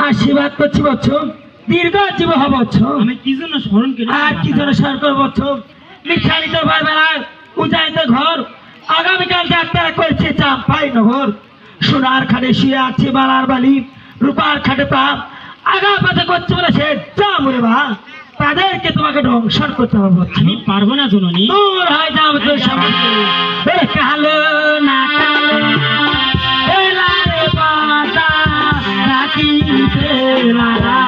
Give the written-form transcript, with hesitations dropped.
আশীর্বাদ করছি বচ্চ, দীর্ঘ জীব হব বচ্চ। আমি কি জন্য স্মরণ করি আর কি জন্য স্মরণ করবো বচ্চ? মিঠালিত বেলায় উজাইত ঘর, আগামীকাল যাত্রা করছে চাম্পাই নগর। সোনার খাটে শুয়ে আছে বালার বালি, রূপার খাটে প্রাপ আগা পাতে করছে বলে সে চামড়ে বা তাদেরকে তোমাকে ধ্বংসন করতে হবে। আমি পারবো না জননী। দূর হয়ে যাও তোর সামনে। কালো না কালো এলারে পাতা রাখিতে লাগা